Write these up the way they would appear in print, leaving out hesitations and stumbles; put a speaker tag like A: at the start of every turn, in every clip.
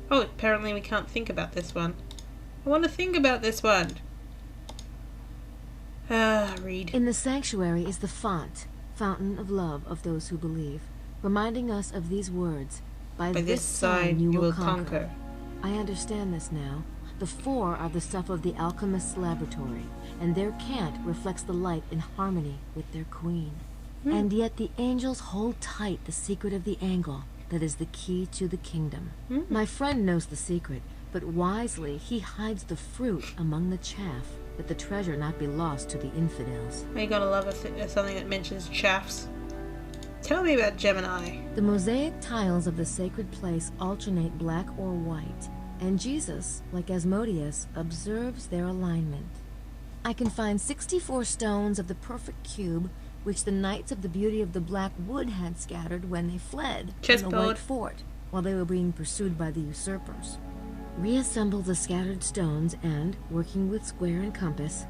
A: Oh, apparently we can't think about this one. I want to think about this one. Read.
B: In the sanctuary is the font, fountain of love of those who believe, reminding us of these words, by this sign you will conquer. I understand this now. The four are the stuff of the alchemist's laboratory, and their cant reflects the light in harmony with their queen. And yet the angels hold tight the secret of the angle that is the key to the kingdom. My friend knows the secret, but wisely he hides the fruit among the chaff, that the treasure not be lost to the infidels.
A: You gotta love something that mentions chaffs. Tell me about Gemini.
B: The mosaic tiles of the sacred place alternate black or white, and Jesus, like Asmodeus, observes their alignment. I can find 64 stones of the perfect cube, which the knights of the Beauty of the Black Wood had scattered when they fled from the White Fort, while they were being pursued by the usurpers. Reassemble the scattered stones and, working with square and compass,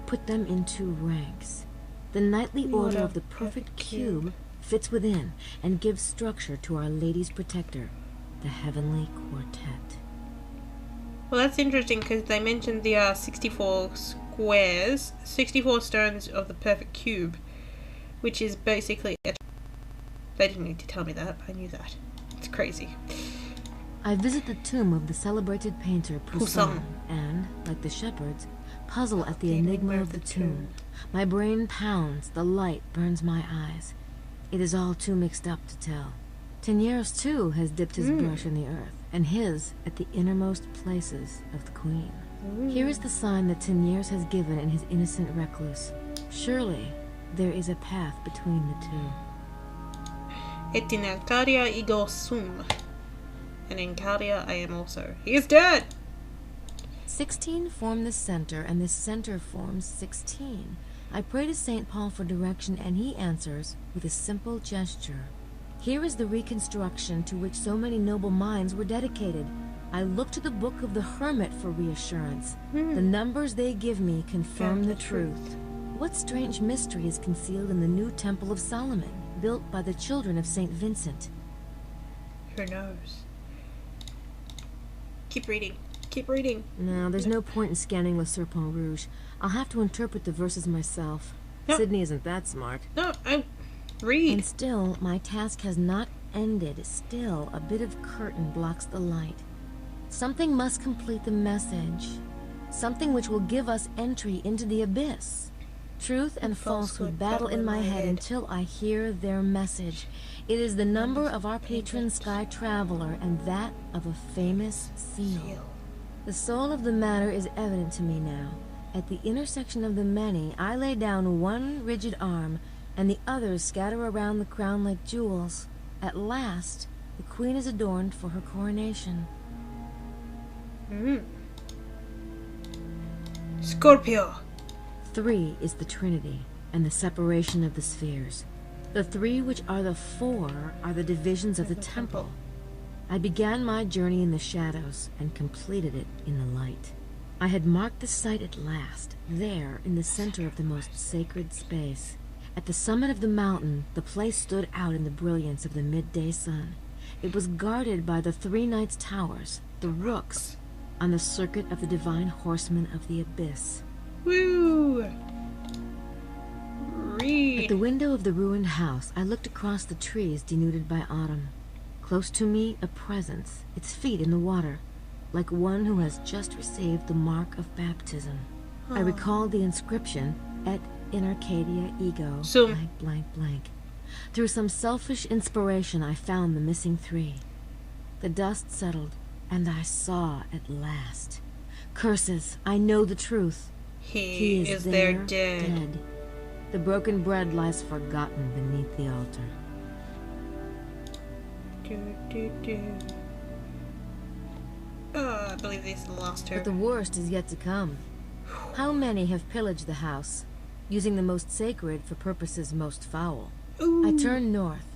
B: put them into ranks. The knightly order of the perfect cube fits within and gives structure to Our Lady's protector, the Heavenly Quartet.
A: Well, that's interesting because they mentioned the 64 squares, 64 stones of the perfect cube, which is basically it. They didn't need to tell me that. I knew that. It's crazy.
B: I visit the tomb of the celebrated painter Poussin and, like the shepherds, puzzle at the enigma of the tomb. My brain pounds, the light burns my eyes. It is all too mixed up to tell. Teniers, too, has dipped his brush in the earth, and his at the innermost places of the queen. Here is the sign that Teniers has given in his innocent recluse. Surely, there is a path between the two.
A: Et in Arcadia ego sum. And in Cardia I am also. He is dead!
B: 16 form the center, and this center forms 16. I pray to St. Paul for direction, and he answers with a simple gesture. Here is the reconstruction to which so many noble minds were dedicated. I look to the Book of the Hermit for reassurance. The numbers they give me confirm the truth. What strange mystery is concealed in the new Temple of Solomon, built by the children of St. Vincent?
A: Who knows? Keep reading. Keep reading.
B: No, there's no point in scanning Le Serpent Rouge. I'll have to interpret the verses myself.
A: No.
B: Sydney isn't that smart.
A: No, read.
B: And still, my task has not ended. Still, a bit of curtain blocks the light. Something must complete the message. Something which will give us entry into the abyss. Truth and falsehood battle in my head until I hear their message. It is the number of our patron Sky Traveler and that of a famous seal. The soul of the matter is evident to me now. At the intersection of the many, I lay down one rigid arm, and the others scatter around the crown like jewels. At last, the queen is adorned for her coronation.
A: Scorpio.
B: 3 is the Trinity, and the separation of the spheres. The 3 which are the 4 are the divisions of the temple. I began my journey in the shadows, and completed it in the light. I had marked the site at last, there in the center of the most sacred space. At the summit of the mountain, the place stood out in the brilliance of the midday sun. It was guarded by the 3 knights' towers, the rooks, on the circuit of the divine horsemen of the abyss.
A: Woo! Read.
B: At the window of the ruined house, I looked across the trees denuded by autumn. Close to me, a presence, its feet in the water, like one who has just received the mark of baptism. I recalled the inscription, Et in Arcadia ego, blank, blank, blank. Through some selfish inspiration, I found the missing 3. The dust settled, and I saw at last. Curses, I know the truth.
A: He is there dead.
B: The broken bread lies forgotten beneath the altar.
A: I believe this is the last turn.
B: But the worst is yet to come. How many have pillaged the house, using the most sacred for purposes most foul? I turn north.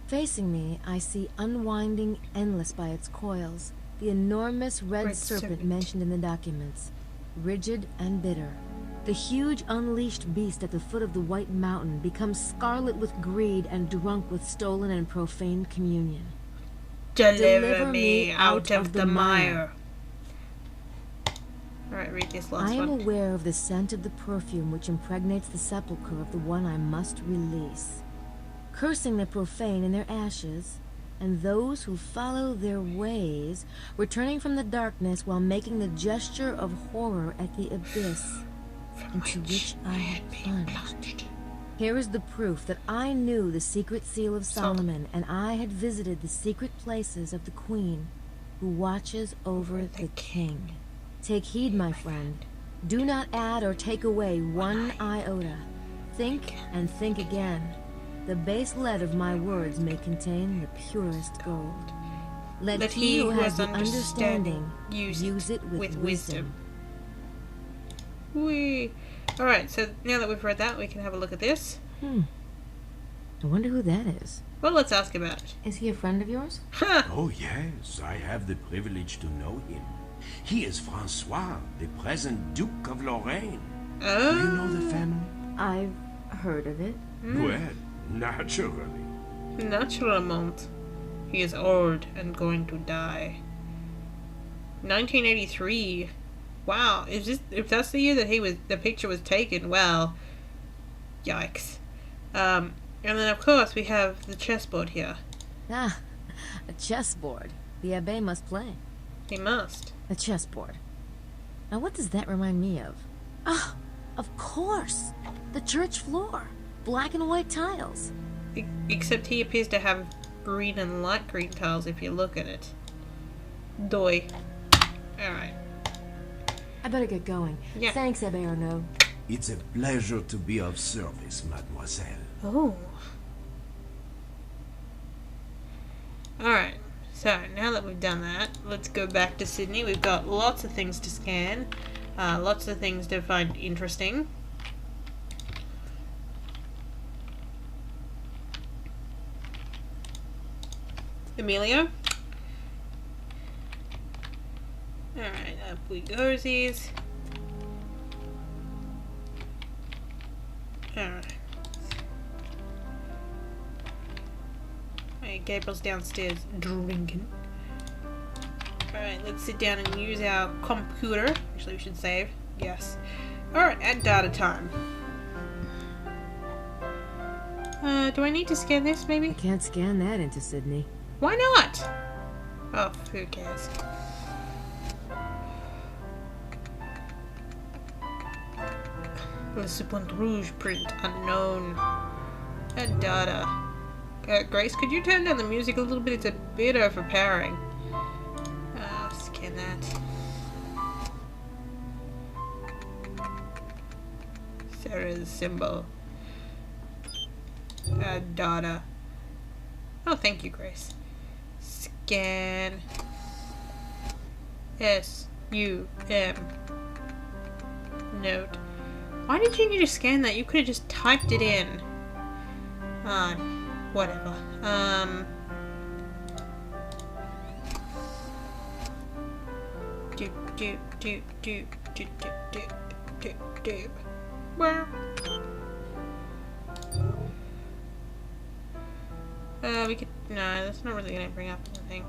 B: Facing me, I see unwinding endless by its coils, the enormous red serpent mentioned in the documents, rigid and bitter. The huge unleashed beast at the foot of the White Mountain becomes scarlet with greed and drunk with stolen and profaned communion.
A: Deliver me out of the mire. Alright, read this last one.
B: I am aware of the scent of the perfume which impregnates the sepulchre of the one I must release. Cursing the profane in their ashes, and those who follow their ways, returning from the darkness while making the gesture of horror at the abyss into which I had plunged. Here is the proof that I knew the secret seal of Solomon, and I had visited the secret places of the queen, who watches over the king. Take heed, my friend. Do not add or take away one iota. Think and think again. The base lead of my words may contain the purest gold. Let he who has the understanding use it with wisdom.
A: Whee! Alright, so now that we've read that, we can have a look at this.
B: I wonder who that is.
A: Well, let's ask about it.
B: Is he a friend of yours?
C: Oh, yes, I have the privilege to know him. He is Francois, the present Duke of Lorraine.
A: Oh.
C: Do you know the family?
B: I've heard of it.
C: Well, naturally.
A: Naturellement. He is old and going to die. 1983. Wow, if that's the year that the picture was taken, well, yikes. And then of course we have the chessboard here.
B: Ah, a chessboard. The Abbé must play.
A: He must.
B: A chessboard. Now what does that remind me of? Ah, of course! The church floor. Black and white tiles.
A: Except he appears to have green and light green tiles if you look at it. Doy. Alright.
B: I better get going.
A: Yeah.
B: Thanks, Abbé Arnaud.
C: It's a pleasure to be of service, mademoiselle.
A: Oh. Alright. So, now that we've done that, let's go back to Sydney. We've got lots of things to scan. Lots of things to find interesting. Emilio. Alright, up we goesies. Alright. Alright, Gabriel's downstairs drinking. Alright, let's sit down and use our computer. Actually, we should save. Yes. Alright, add data time. Do I need to scan this, maybe?
B: I can't scan that into Sydney.
A: Why not? Oh, who cares? The Serpant Rouge print unknown. Add data. Grace, could you turn down the music a little bit? It's a bit overpowering. Scan that. Sarah's symbol. Add data. Oh, thank you, Grace. Scan. S-U-M. Note. Why did you need to scan that? You could have just typed it in. Whatever. We could. No, that's not really gonna bring up anything.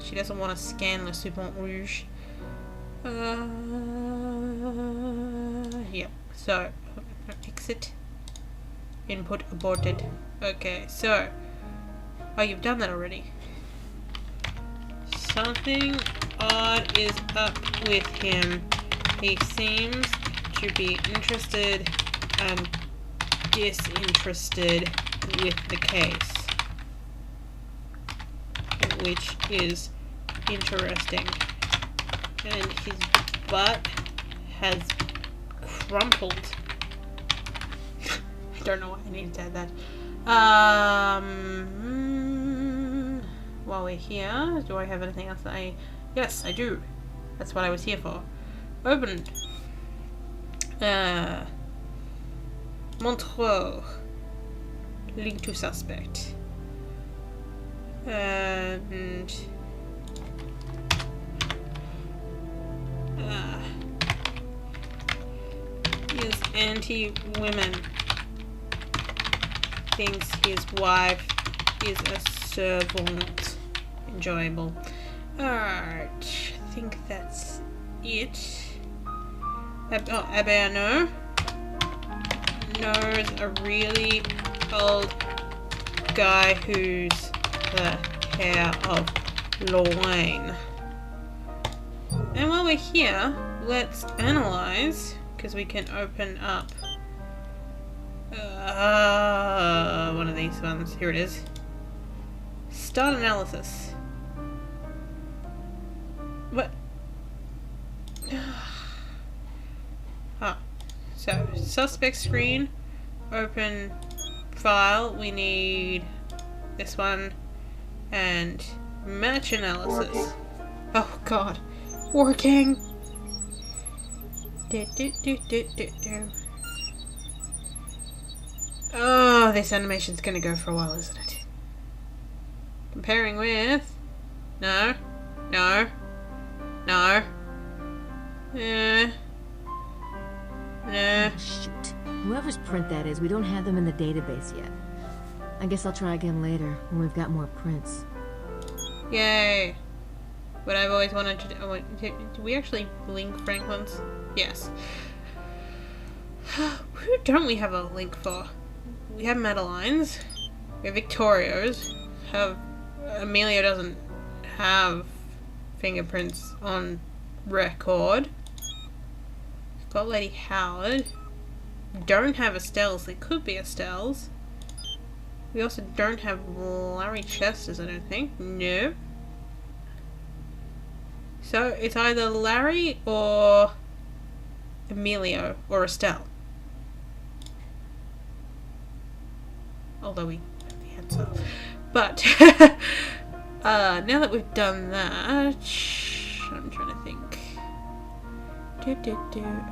A: She doesn't want to scan the Serpent Rouge. Yep. So, exit. Input aborted. Okay, so. Oh, you've done that already. Something odd is up with him. He seems to be interested and disinterested with the case. Which is interesting. And his butt has crumpled. I don't know why I needed to add that. While we're here, do I have anything else that Yes, I do. That's what I was here for. Opened. Montreux. Link to suspect. And is anti-women. Thinks his wife is a servant. enjoyable. Alright, I think that's it. Abano knows a really old guy who's the heir of Lorraine. And while we're here, let's analyze, because we can open up one of these ones. Here it is. Start analysis. What? So, suspect screen, open file, we need this one, and match analysis. Oh god, working! Oh, this animation's gonna go for a while, isn't it? Comparing with... No. No. No. No.
B: Oh, shoot. Whoever's print that is, we don't have them in the database yet. I guess I'll try again later, when we've got more prints.
A: Yay! What I've always wanted to do... Did we actually link Franklin's? Yes. Who don't we have a link for? We have Madeline's. We have Victorio's. Amelia doesn't have fingerprints on record. We've got Lady Howard. Don't have Estelle's. There could be Estelle's. We also don't have Larry Chester's, I don't think. No. So it's either Larry or Emilio or Estelle. Although we have the answer. But now that we've done that, I'm trying to think.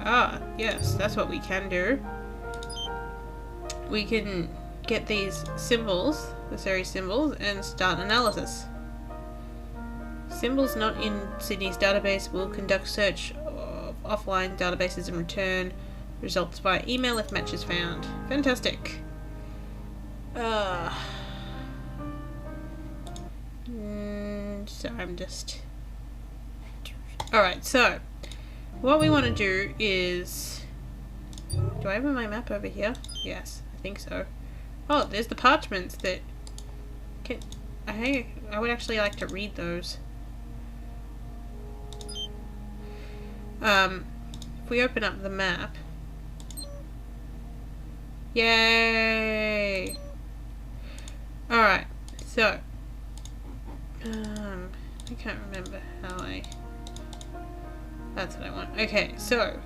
A: Ah, yes, that's what we can do. We can get these symbols, the series symbols, and start analysis. Symbols not in Sydney's database will conduct search of offline databases and return results via email if match is found. Fantastic. So I'm just... Alright, so what we want to do is... Do I have my map over here? Yes, I think so. Oh, there's the parchments that... I would actually like to read those. If we open up the map... Yay! Alright, so... I can't remember how That's what I want. Okay, so...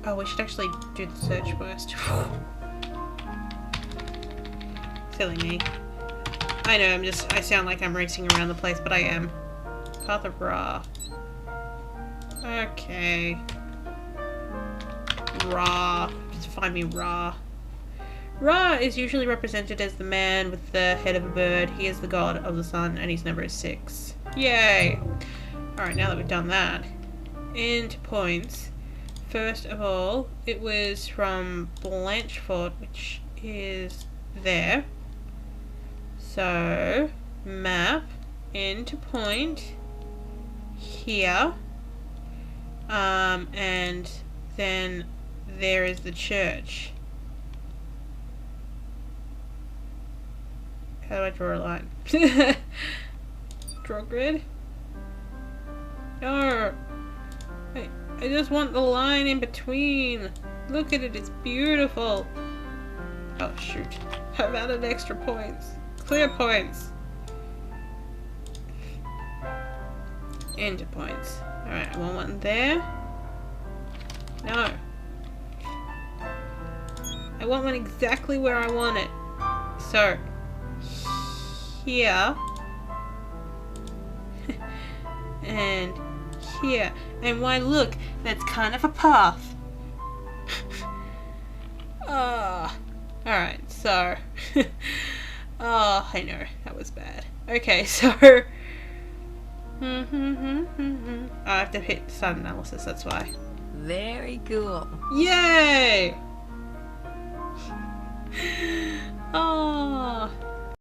A: Oh, we should actually do the search first. Silly me. I know, I sound like I'm racing around the place, but I am. Path of Ra. Okay. Ra. Just find me Ra. Ra is usually represented as the man with the head of a bird. He is the god of the sun, and his number is 6. Yay! Alright, now that we've done that. Into points. First of all, it was from Blanchford, which is there. So, map, into point, here, and then there is the church. How do I draw a line? Draw grid? No! I just want the line in between. Look at it, it's beautiful. Oh shoot, I've added extra points. Clear points. Into points. Alright, I want one there. No. I want one exactly where I want it. So, here. And here. And why look, that's kind of a path. Oh. Alright, so. Oh, I know, that was bad. Okay, so. I have to hit start analysis, that's why.
B: Very cool.
A: Yay! Oh.